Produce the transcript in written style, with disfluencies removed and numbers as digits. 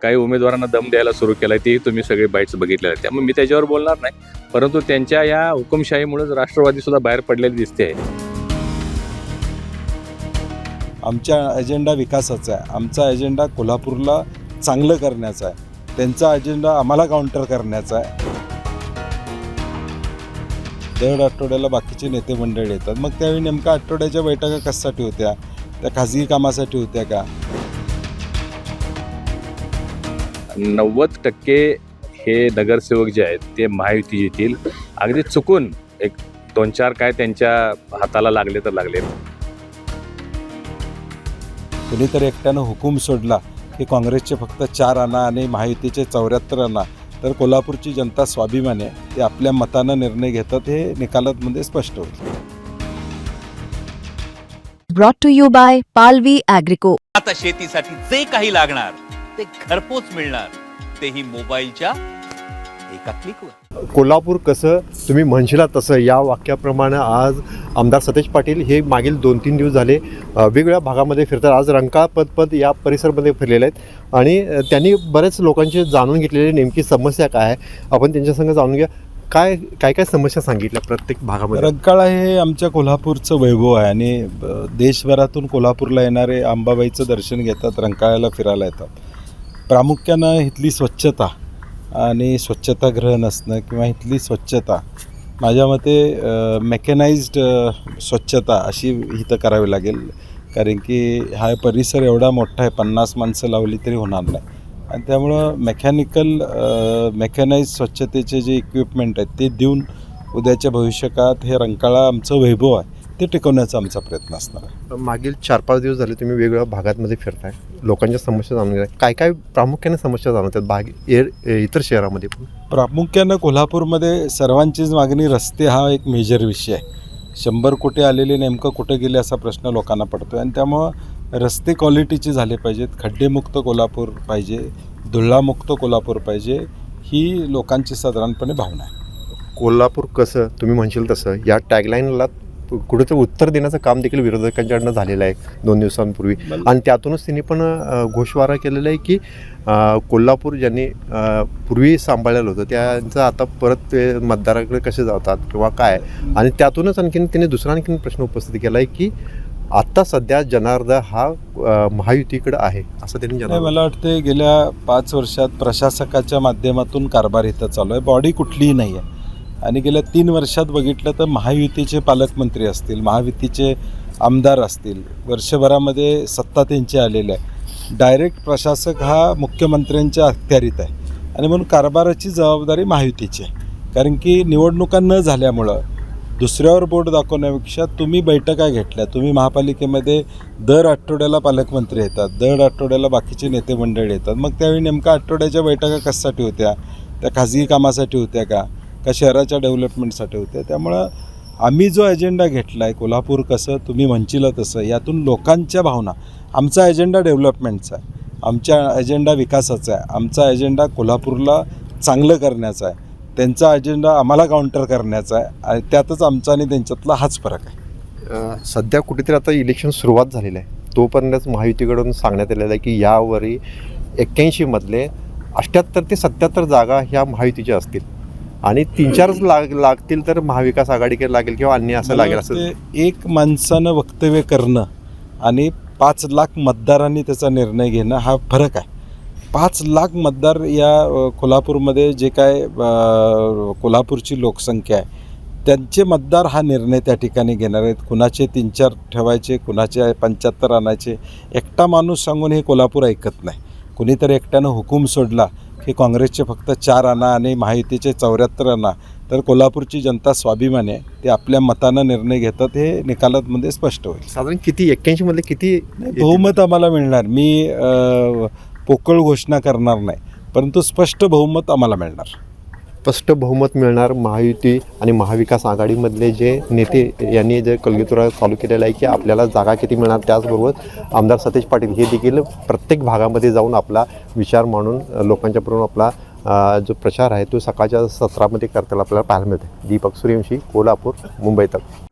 काही उमेदवारांना दम द्यायला सुरू केला आहे, तेही तुम्ही सगळे बाईट्स बघितले आहेत. त्यामुळे मी त्याच्यावर बोलणार नाही, परंतु त्यांच्या या हुकुमशाहीमुळेच राष्ट्रवादी सुद्धा बाहेर पडलेली दिसते आहे. आमचा अजेंडा विकासाचा आहे, आमचा अजेंडा कोल्हापूरला चांगलं करण्याचा आहे, त्यांचा अजेंडा आम्हाला काउंटर करण्याचा आहे. दर आठवड्याला बाकीचे नेते मंडळी येतात, मग त्यावेळी नेमका आठवड्याच्या बैठका कशासाठी होत्या? त्या खाजगी कामासाठी होत्या का? 90% हे नगरसेवक जे आहेत ते महायुती येतील. अगदी चुकून एक 2-4 काय त्यांच्या हाताला लागले तर लागले. कुणीतरी एकट्यानं हुकूम सोडला की काँग्रेसचे फक्त 4 आणा आणि महायुतीचे 74 आणा, तर कोल्हापूरची जनता स्वाभिमानी आहे, ते आपल्या मतानं निर्णय घेतात, हे निकालांमध्ये स्पष्ट होतं. Brought to you by Palvi Agrico. आता शेतीसाठी जे काही लागणार ते घरपोच मिळणार, तेही मोबाईलच्या एका क्लिकवर. कोल्हापूर कसं तुम्ही म्हणशीला तसं या वाक्याप्रमाणे आज आमदार सतेज पाटील हे मागील 2-3 दिवस झाले वेगवेगळ्या भागामध्ये फिरतात. आज रंकाळा पद या परिसरामध्ये फिरलेले आहेत आणि त्यांनी बरेच लोकांची जाणून घेतलेली नेमकी समस्या काय आहे आपण त्यांच्यासंग जाणून घ्या. काय समस्या सांगितल्या प्रत्येक भागामध्ये? रंकाळा हे आमच्या कोल्हापूरचं वैभव आहे आणि देशभरातून कोल्हापूरला येणारे अंबाबाईचं दर्शन घेतात, रंकाळ्याला फिरायला येतात. प्रामुख्यानं इथली स्वच्छता आणि स्वच्छतागृह नसणं किंवा इथली स्वच्छता माझ्या मते मेकॅनाइज्ड स्वच्छता अशी इथं करावी लागेल, कारण की हा परिसर एवढा मोठा आहे, 50 माणसं लावली तरी होणार नाही. आणि त्यामुळं मेकॅनाइज स्वच्छतेचे जे इक्विपमेंट आहेत ते देऊन उद्याच्या भविष्यकाळात हे रंकाळा आमचं वैभव आहे ते टिकवण्याचा आमचा प्रयत्न असणार आहे. मागील 4-5 दिवस झाले तुम्ही वेगवेगळ्या भागांमध्ये फिरताय, लोकांच्या समस्या जाणून घ्या. काय प्रामुख्याने समस्या जाणवतात इतर शहरामध्ये? प्रामुख्यानं कोल्हापूरमध्ये सर्वांचीच मागणी रस्ते हा एक मेजर विषय आहे. 100 कोटी आलेले नेमकं कुठे गेले असा प्रश्न लोकांना पडतो आणि त्यामुळं रस्ते क्वालिटीचे झाले पाहिजेत, खड्डेमुक्त कोल्हापूर पाहिजे, धुळामुक्त कोल्हापूर पाहिजे, ही लोकांची साधारणपणे भावना आहे. कोल्हापूर कसं तुम्ही म्हणशील तसं या टॅगलाईनला कुठेतरी उत्तर देण्याचं काम देखील विरोधकांच्याकडनं झालेलं आहे 2 दिवसांपूर्वी आणि त्यातूनच त्यांनी पण घोषवारा केलेला आहे की कोल्हापूर ज्यांनी पूर्वी सांभाळलेलं होतं त्यांचं आता परत ते मतदाराकडे कसे जातात किंवा काय, आणि त्यातूनच त्यांनी दुसरा प्रश्न उपस्थित केला आहे की आत्ता सध्या जनार्दन हा महायुतीकडे आहे असं त्यांनी मला वाटतं गेल्या 5 वर्षात प्रशासकाच्या माध्यमातून कारभार इथं चालू आहे, बॉडी कुठलीही नाही आहे. आणि गेल्या 3 वर्षात बघितलं तर महायुतीचे पालकमंत्री असतील, महायुतीचे आमदार असतील, वर्षभरामध्ये सत्ता त्यांची आलेली आहे. डायरेक्ट प्रशासक हा मुख्यमंत्र्यांच्या अखत्यारीत आहे आणि म्हणून कारभाराची जबाबदारी महायुतीची आहे. कारण की निवडणुका न झाल्यामुळं दुसऱ्यावर बोट दाखवण्यापेक्षा तुम्ही बैठका घेतल्या, तुम्ही महापालिकेमध्ये दर आठवड्याला पालकमंत्री येतात, दर आठवड्याला बाकीचे नेते मंडळी येतात, मग त्यावेळी नेमका आठवड्याच्या बैठका कशासाठी होत्या? त्या खाजगी कामासाठी होत्या का शहराच्या डेव्हलपमेंटसाठी होत्या? त्यामुळं आम्ही जो अजेंडा घेतला आहे कोल्हापूर कसं तुम्ही म्हणशीला तसं, यातून लोकांच्या भावना, आमचा अजेंडा डेव्हलपमेंटचा आहे, आमचा अजेंडा विकासाचा आहे, आमचा अजेंडा कोल्हापूरला चांगलं करण्याचा आहे, त्यांचा अजेंडा आम्हाला काउंटर करण्याचा आहे आणि त्यातच आमचा आणि त्यांच्यातला हाच फरक आहे. सध्या कुठेतरी आता इलेक्शन सुरुवात झालेलं आहे, तोपर्यंतच महायुतीकडून सांगण्यात आलेलं आहे की यावरी 81 मधले 78 ते 77 जागा ह्या महायुतीच्या असतील आणि 3-4 लागतील तर महाविकास आघाडीकडे लागेल किंवा अन्य असं लागेल. असं एक माणसानं वक्तव्य करणं आणि 5 लाख मतदारांनी त्याचा निर्णय घेणं हा फरक आहे. 5 लाख मतदार या कोल्हापूरमध्ये जे काय कोल्हापूरची लोकसंख्या आहे त्यांचे मतदार हा निर्णय त्या ठिकाणी घेणार आहेत. कुणाचे 3-4 ठेवायचे, कुणाचे 75 आणायचे. एकटा माणूस सांगून हे कोल्हापूर ऐकत नाही. कुणीतरी एकट्यानं हुकूम सोडला की काँग्रेसचे फक्त 4 आणा आणि महायुतीचे 74 आणा, तर कोल्हापूरची जनता स्वाभिमानी आहे, ते आपल्या मतानं निर्णय घेतात, हे निकालांमध्ये स्पष्ट होईल. साधारण किती 81 मधले किती बहुमत आम्हाला मिळणार? मी पोकळ घोषणा करणार नाही, परंतु स्पष्ट बहुमत आम्हाला मिळणार. स्पष्ट बहुमत मिळणार. महायुती आणि महाविकास आघाडीमधले जे नेते यांनी जे कलगीतुरा चालू केलेला आहे की आपल्याला जागा किती मिळणार, त्याचबरोबर आमदार सतेज पाटील हे देखील प्रत्येक भागामध्ये जाऊन आपला विचार मांडून लोकांच्यापर्यंत आपला जो प्रचार आहे तो सकाळच्या सत्रामध्ये करताना आपल्याला पाहायला मिळते. दीपक सूर्यवंशी, कोल्हापूर, मुंबई तक.